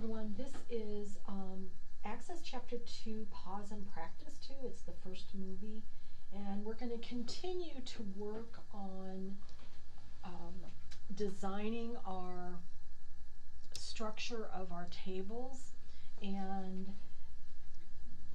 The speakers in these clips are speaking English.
everyone. This is Access Chapter 2, Pause and Practice 2. It's the first movie. And we're going to continue to work on designing our structure of our tables. And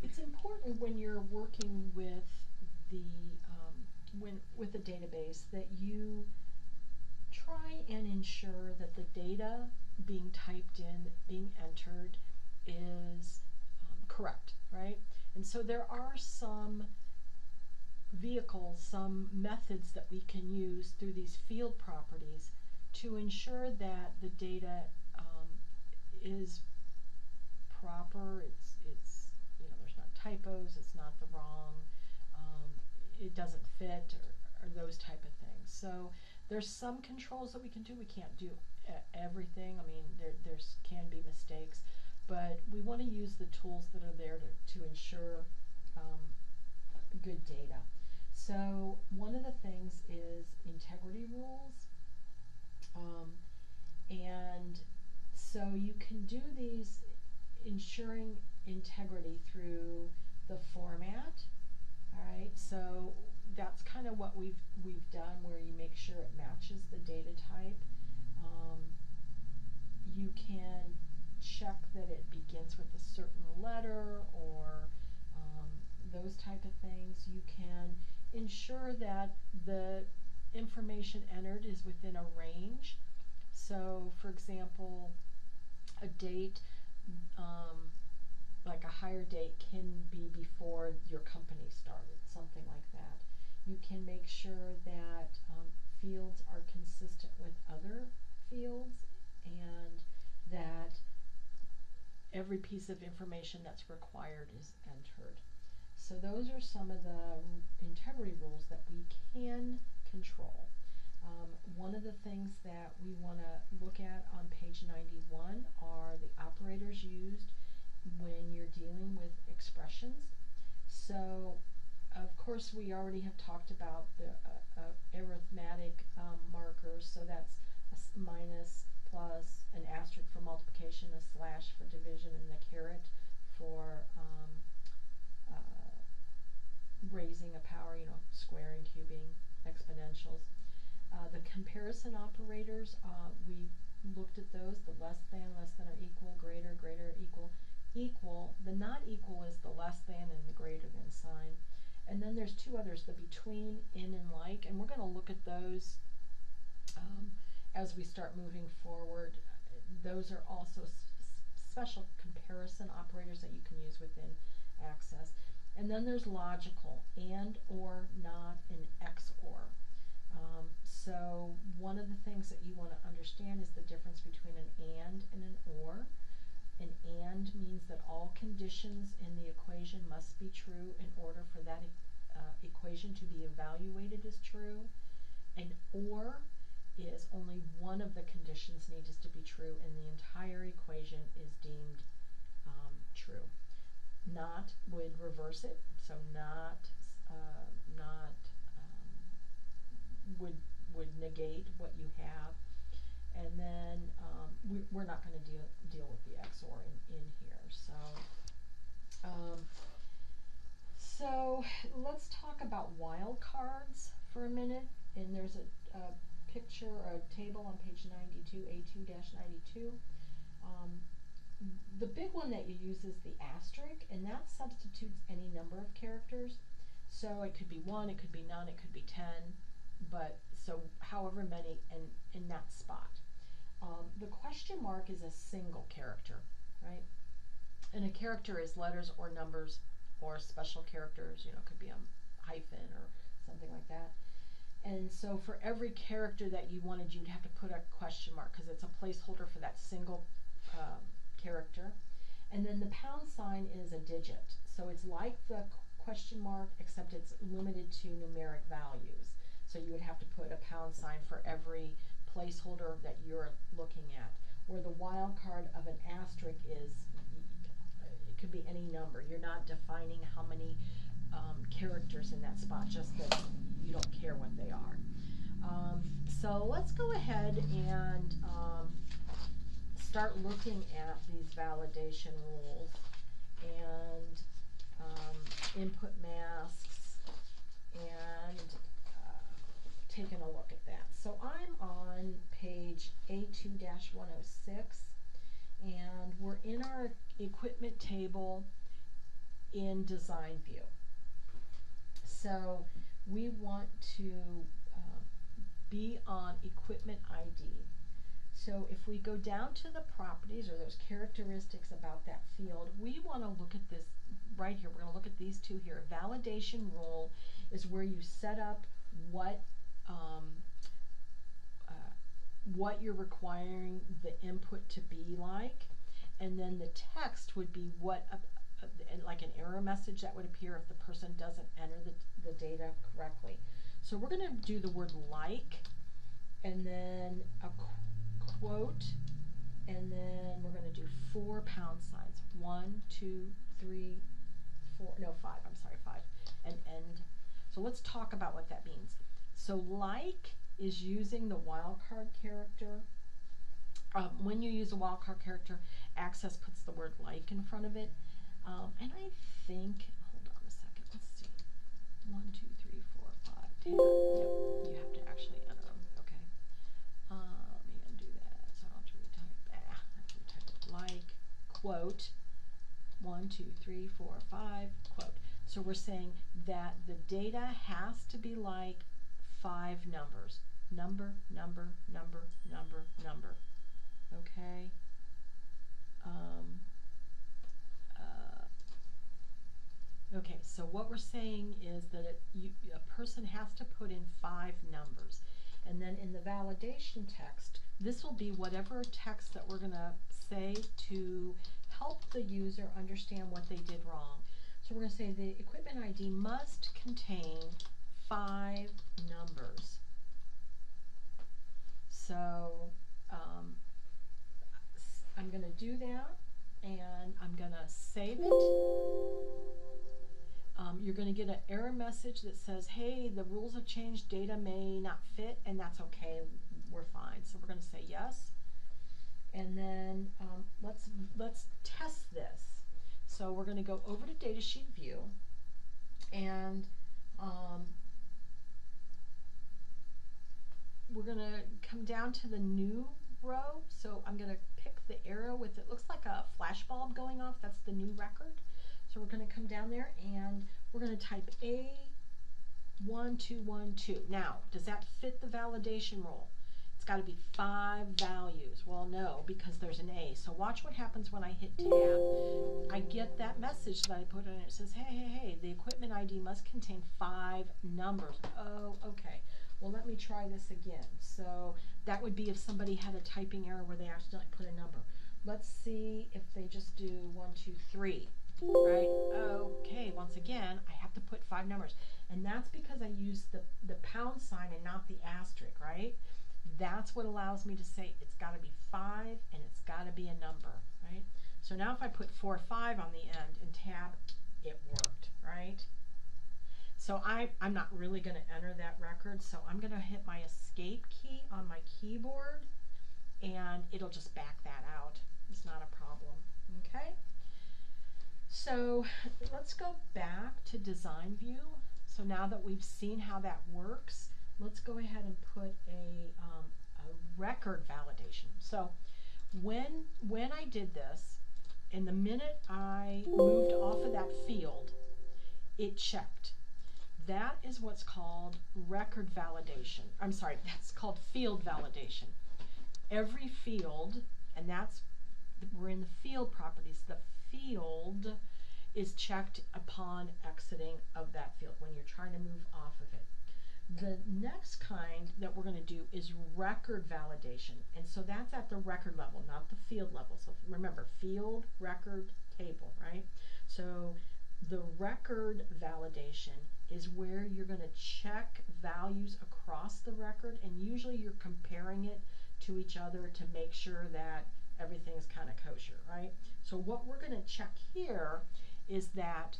it's important when you're working with the with a database that you try and ensure that the data being typed in, being entered, is correct, right? And so there are some vehicles, some methods that we can use through these field properties to ensure that the data is proper. It's there's not typos. It's not the wrong. It doesn't fit or those type of things. So there's some controls that we can do. We can't do everything. I mean, there can be mistakes, but we want to use the tools that are there to ensure good data. So one of the things is integrity rules, and so you can do these ensuring integrity through the format. All right, so that's kind of what we've done, where you make sure it matches the data type. You can check that it begins with a certain letter or those type of things. You can ensure that the information entered is within a range. So, for example, a date, like a hire date, can be before your company started, something like that. You can make sure that fields are consistent with other fields and that every piece of information that's required is entered. So those are some of the integrity rules that we can control. One of the things that we want to look at on page 91 are the operators used when you're dealing with expressions. So, of course, we already have talked about the arithmetic markers. So that's a minus, plus, an asterisk for multiplication, a slash for division, and the caret for raising a power, squaring, cubing, exponentials. The comparison operators, we looked at those, the less than or equal, greater, equal. The not equal is the less than and the greater than sign. And then there's two others, the between, in, and like, and we're going to look at those as we start moving forward. Those are also special comparison operators that you can use within Access. And then there's logical, and, or, not, and XOR. So one of the things that you want to understand is the difference between an and an or. An and means that all conditions in the equation must be true in order for that equation to be evaluated as true. An or is only one of the conditions needs to be true and the entire equation is deemed true. Not would reverse it, so not would negate what you have. And then we're not going to deal with the XOR in here. So let's talk about wildcards for a minute. And there's a picture or a table on page 92, A2-92. The big one that you use is the asterisk, and that substitutes any number of characters. So it could be 1, it could be none, it could be 10, but so however many in that spot. The question mark is a single character, right? And a character is letters or numbers or special characters, it could be a hyphen or something like that. And so for every character that you wanted, you'd have to put a question mark because it's a placeholder for that single character. And then the pound sign is a digit. So it's like the question mark, except it's limited to numeric values. So you would have to put a pound sign for every placeholder that you're looking at. Where the wildcard of an asterisk is, it could be any number. You're not defining how many characters in that spot, just that you don't care what they are. So let's go ahead and start looking at these validation rules and input masks and taking a look at that. So I'm on page A2-106 and we're in our equipment table in design view. So we want to be on equipment ID. So if we go down to the properties or those characteristics about that field, we want to look at this right here. We're going to look at these two here. Validation rule is where you set up what you're requiring the input to be like, and then the text would be what like an error message that would appear if the person doesn't enter the data correctly. So we're going to do the word like, and then a quote, and then we're going to do 4 pound signs. 1, 2, 3, 4, no 5, I'm sorry, 5, and end. So let's talk about what that means. So like is using the wildcard character. When you use a wildcard character, Access puts the word like in front of it. And I think, hold on a second, let's see. 1, 2, 3, 4, 5, 10. Yep, you have to actually enter them. Okay. Let me undo that. So I'll have to retype. I have to retype it. Like, quote, 1, 2, 3, 4, 5, quote. So we're saying that the data has to be like 5 numbers. Number, number, number, number, number. Okay. Okay, so what we're saying is that a person has to put in 5 numbers. And then in the validation text, this will be whatever text that we're going to say to help the user understand what they did wrong. So we're going to say the equipment ID must contain 5 numbers. So I'm going to do that, and I'm going to save it. You're going to get an error message that says, hey, the rules have changed, data may not fit, and that's okay, we're fine. So we're going to say yes. And then let's test this. So we're going to go over to Datasheet View, and we're going to come down to the new row. So I'm going to pick the arrow with, it looks like a flash bulb going off. That's the new record. So we're going to come down there and we're going to type A1212. Now, does that fit the validation rule? It's got to be 5 values. Well, no, because there's an A. So watch what happens when I hit tab. I get that message that I put in. It says, hey, hey, hey, the equipment ID must contain 5 numbers. Oh, okay. Well, let me try this again. So that would be if somebody had a typing error where they accidentally put a number. Let's see if they just do 1, 2, 3. Right? Okay, once again, I have to put 5 numbers. And that's because I used the pound sign and not the asterisk, right? That's what allows me to say it's got to be 5 and it's got to be a number, right? So now if I put 4, 5 on the end and tab, it worked, right? So I'm not really going to enter that record, so I'm going to hit my escape key on my keyboard and it'll just back that out. It's not a problem, okay? So let's go back to design view. So now that we've seen how that works, let's go ahead and put a record validation. So when I did this, in the minute I moved off of that field, it checked. That is what's called record validation. I'm sorry, that's called field validation. Every field, and we're in the field properties, the field is checked upon exiting of that field when you're trying to move off of it. The next kind that we're going to do is record validation, and so that's at the record level, not the field level. So remember, field, record, table, right? So the record validation is where you're going to check values across the record, and usually you're comparing it to each other to make sure that everything's kind of kosher, right? So what we're going to check here is that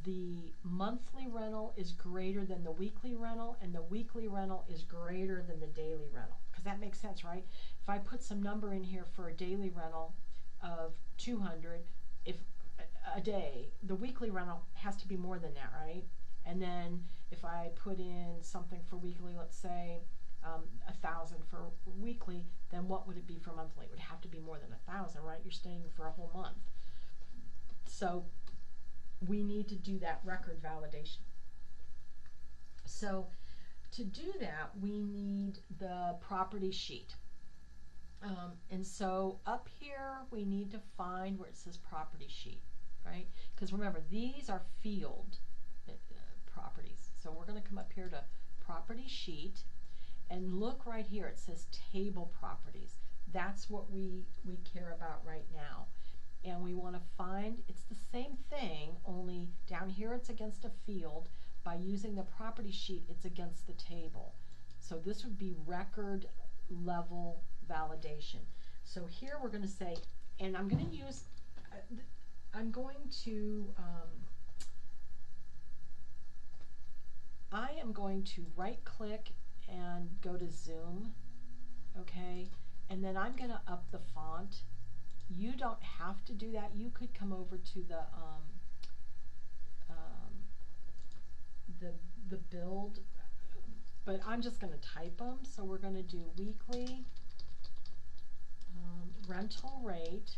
the monthly rental is greater than the weekly rental, and the weekly rental is greater than the daily rental. because that makes sense, right? If I put some number in here for a daily rental of 200, if a day, the weekly rental has to be more than that, right? And then if I put in something for weekly, let's say 1,000 for weekly, then what would it be for monthly? It would have to be more than 1,000, right? You're staying for a whole month. So we need to do that record validation. So to do that, we need the property sheet. And so up here, we need to find where it says property sheet, right? Because remember, these are field properties. So we're going to come up here to property sheet and look right here. It says table properties. That's what we care about right now. And we want to find, it's the same thing, only down here it's against a field. By using the property sheet, it's against the table. So this would be record level validation. So here we're going to say, and I'm going to use, I'm going to, I am going to right click and go to zoom, okay? And then I'm going to up the font. You don't have to do that. You could come over to the build, but I'm just going to type them. So we're going to do weekly rental rate,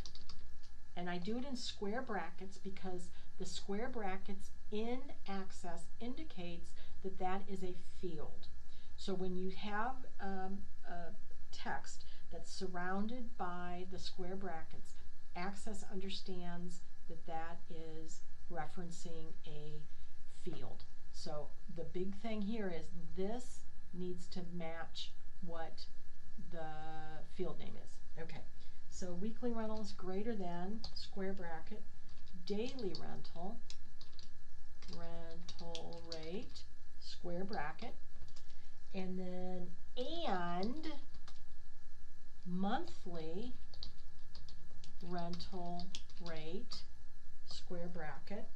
and I do it in square brackets because the square brackets in Access indicates that that is a field. So when you have a text that's surrounded by the square brackets, Access understands that that is referencing a field. So the big thing here is this needs to match what the field name is. Okay, so weekly rental is greater than, square bracket, daily rental, rental rate, square bracket, and then and monthly rental rate, square bracket,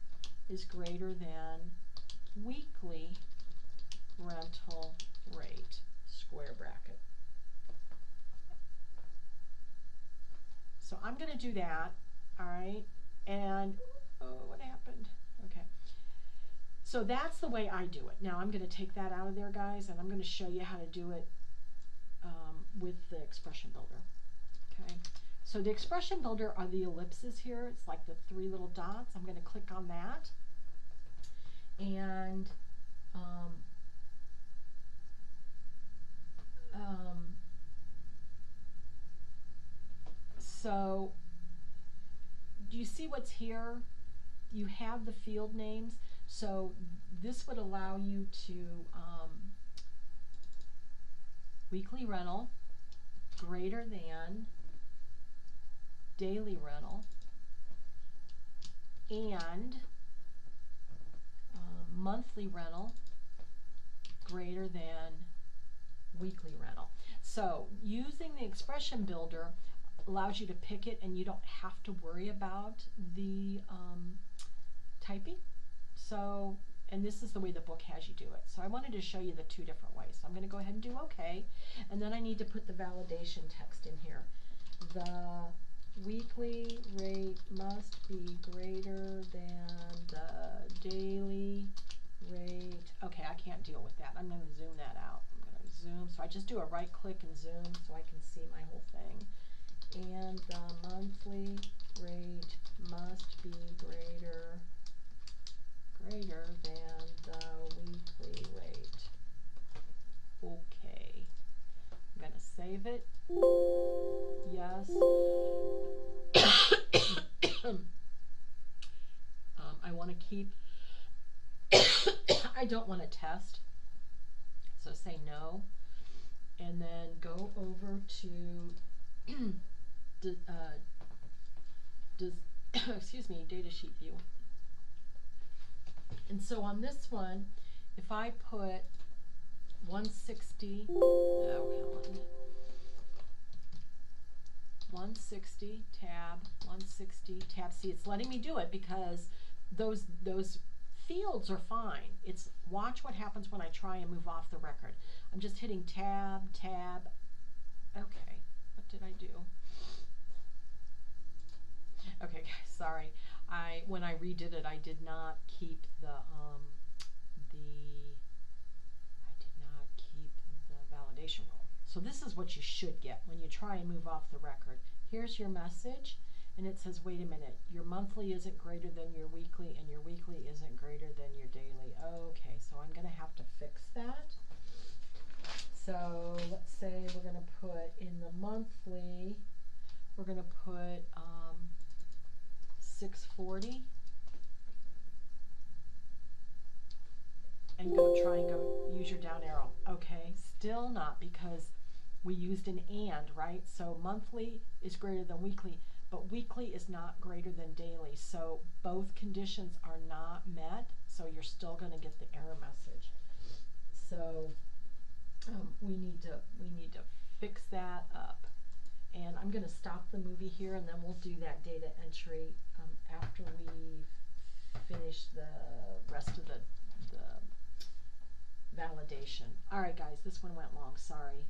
is greater than weekly rental rate, square bracket. So I'm going to do that, all right, and oh, what happened? Okay. So that's the way I do it. Now I'm going to take that out of there, guys, and I'm going to show you how to do it with the expression builder. Okay. So the expression builder are the ellipses here. It's like the 3 little dots. I'm going to click on that. And so do you see what's here? You have the field names. So this would allow you to weekly rental greater than daily rental and monthly rental greater than weekly rental. So using the expression builder allows you to pick it and you don't have to worry about the typing. So, and this is the way the book has you do it. So I wanted to show you the 2 different ways. So I'm going to go ahead and do OK. And then I need to put the validation text in here. The weekly rate must be greater than the daily rate. Okay, I can't deal with that. I'm going to zoom that out. I'm going to zoom. So I just do a right click and zoom so I can see my whole thing. And the monthly rate must be greater than the weekly rate. Okay. I'm going to save it. Yes. I want to keep, I don't want to test, so say no, and then go over to excuse me, datasheet view. And so on this one, if I put 160, oh Helen, 160 tab, 160 tab. See, it's letting me do it because those fields are fine. It's watch what happens when I try and move off the record. I'm just hitting tab, tab, Okay, what did I do? Okay, guys, sorry. When I redid it, I did not keep the validation rule. So this is what you should get when you try and move off the record. Here's your message, and it says, wait a minute, your monthly isn't greater than your weekly, and your weekly isn't greater than your daily. Okay, so I'm going to have to fix that. So let's say we're going to put in the monthly, we're going to put 640. And try and use your down arrow. Okay, still not, because we used an and, right? So monthly is greater than weekly, but weekly is not greater than daily. So both conditions are not met, so you're still going to get the error message. So we need to fix that up. And I'm going to stop the movie here, and then we'll do that data entry after we finish the rest of the validation. All right, guys, this one went long. Sorry.